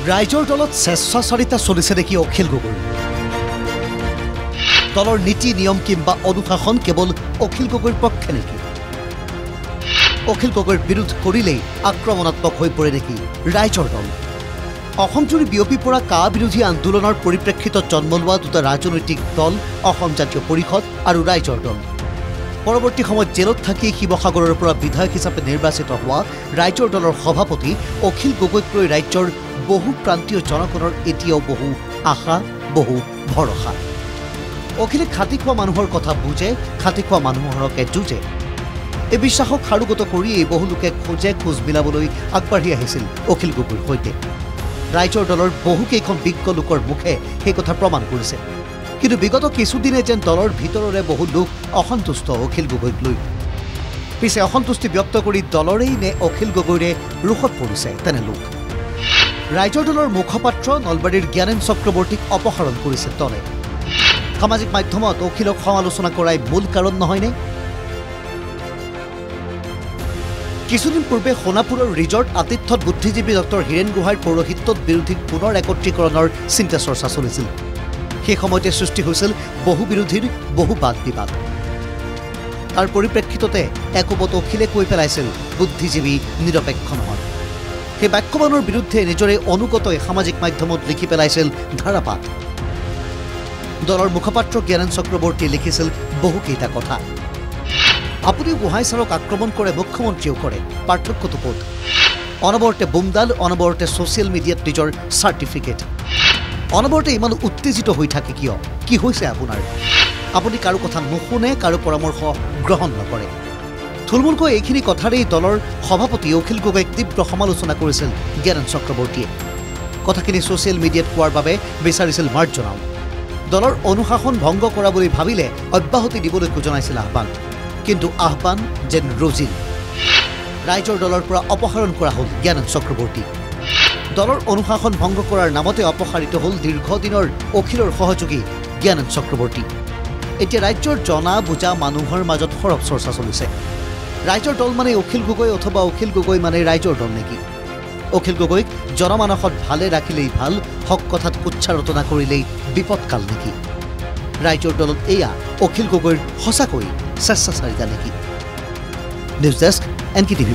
ৰাইজৰ দলত স্বেচ্ছাচাৰিতা চলিছে নেকি অখিল গগৈ দলৰ নীতি নিয়ম কিংবা অনুশাসন কেৱল অখিল গগৈৰ পক্ষে নেকি অখিল গগৈৰ বিৰোধ কৰিলেই আক্ৰমণাত্মক হৈ পৰে নেকি ৰাইজৰ দল অসমজুৰি বিয়পি পৰা কা বিৰোধী আন্দোলনৰ পৰিপ্ৰেক্ষিতত জন্ম লোৱা দুটা ৰাজনৈতিক দল অসম জাতীয় পৰিষদ আৰু ৰাইজৰ দল পৰৱৰ্তী সময়ত জেলত থাকি শিৱসাগৰৰ পৰা বিধায়ক হিচাপে নিৰ্বাচিত হোৱা ৰাইজৰ দলৰ সভাপতি অখিল গগৈক লৈ ৰাজ্যৰ বহু প্ৰান্তীয় জনগণৰ এতিয়াও বহু আশা বহু ভৰসা অখিলে খাটি খোৱা মানুহৰ কথা বুজে খাটি খোৱা মানুহৰকে যুঁজে এই বিশ্বাসক সাৰুগত কৰি এই বহু লোকে খোজে খোজ মিলাবলৈ আগবাঢ়ি আহিছিল অখিল গগৈৰ সৈতে ৰাইজৰ দলৰ বহুকেইখন বিজ্ঞ লোকৰ মুখে সেই কথা প্ৰমাণ কৰিছে কিন্তু বিগত কিছুদিনে যেন দলৰ ভিতৰৰে বহু লোক অসন্তুষ্ট অখিল গগৈক লৈ পিছে অসন্তুষ্টি ব্যক্ত কৰি দলৰেই নে অখিল গগৈৰে ৰোষত পৰিছে তেনে লোক ৰাইজৰ দলৰ মুখপাত্ৰ নলবাৰীৰ জ্ঞানেন চক্ৰৱৰ্তীক অপসাৰণ কৰিছে দলে সামাজিক মাধ্যমত অখিলক সমালোচনা কৰাই মূল কাৰণ নহয়নে কিছুদিন পূৰ্বে সোণাপুৰৰ ৰিজৰ্ট আতিথ্যত বুদ্ধিজীৱী ডক্টৰ হীৰেণ গোহাঁইৰ পৌৰোহিত্যত বিৰোধীক পুনৰ একত্ৰীকৰণৰ চিন্তা চৰ্চা চলিছিল সেই সময়তে সৃষ্টি হৈছিল বহু বিৰোধীৰ বহু বাদ বিবাদ তাৰ পৰিপ্ৰেক্ষিততে একোবত অখিলে কৈ পেলাইছিল বুদ্ধিজীৱী নিৰপেক্ষ নহয় সেই বাক্যবানৰ বিৰুদ্ধে নিজৰে অনুগতই সামাজিক মাধ্যমত লিখি পেলাইছিল ধাৰাপাত দলৰ মুখপাত্ৰ জ্ঞানেন চক্ৰৱৰ্তীয়ে লিখিছিল বহুকেইটা কথা আপুনি গোহাঁই ছাৰক আক্ৰমণ কৰে মুখ্যমন্ত্ৰীও কৰে পাৰ্থক্যটো ক'ত অনবৰতে বুমদাল অনবৰতে ছ'চিয়েল মিডিয়াত নিজৰ চাৰ্টিফিকেট অনবৰতে ইমান উত্তেজিত হৈ থাকে কিয় কি হৈছে আপোনাৰ আপুনি কাৰো কথা নুশুনে কাৰো পৰামৰ্শ গ্ৰহণ নকৰে থুলমূলকৈ এইখিনি কথাৰেই দলৰ সভাপতি অখিল গগৈক তীব্ৰ সমালোচনা কৰিছিল জ্ঞানেন চক্ৰৱৰ্তীয়ে কথাখিনি ছ'চিয়েল মিডিয়াত কোৱাৰ বাবে বিচাৰিছিল মাৰ্জনাও দলৰ অনুশাসন ভংগ কৰা বুলি ভাবিলে অব্যাহতি দিবলৈকো জনাইছিল আহ্বান কিন্তু আহ্বান যেন ৰজিল ৰাইজৰ দলৰ পৰা অপসাৰণ কৰা হ'ল জ্ঞানেন চক্ৰৱৰ্তী দলৰ অনুশাসন ভংগ কৰাৰ নামতে অপসাৰিত হ'ল দীৰ্ঘদিনৰ অখিলৰ সহযোগী জ্ঞানেন চক্ৰৱৰ্তী এতিয়া ৰাজ্যৰ জনা বুজা মানুহৰ মাজত সৰব চৰ্চা চলিছে ৰাইজৰ দল মানে অখিল গগৈ অথবা অখিল গগৈ মানে ৰাইজৰ দল নেকি অখিল গগৈক জনমানসত ভালে ৰাখিলেই ভাল হক কথাত উচ্চাৰতনা কৰিলেই বিপদকাল নেকি ৰাইজৰ দলত এয়া অখিল গগৈৰ সঁচাকৈ স্বেচ্ছাচাৰিতা নেকি নিউজ ডেস্ক NKTV+।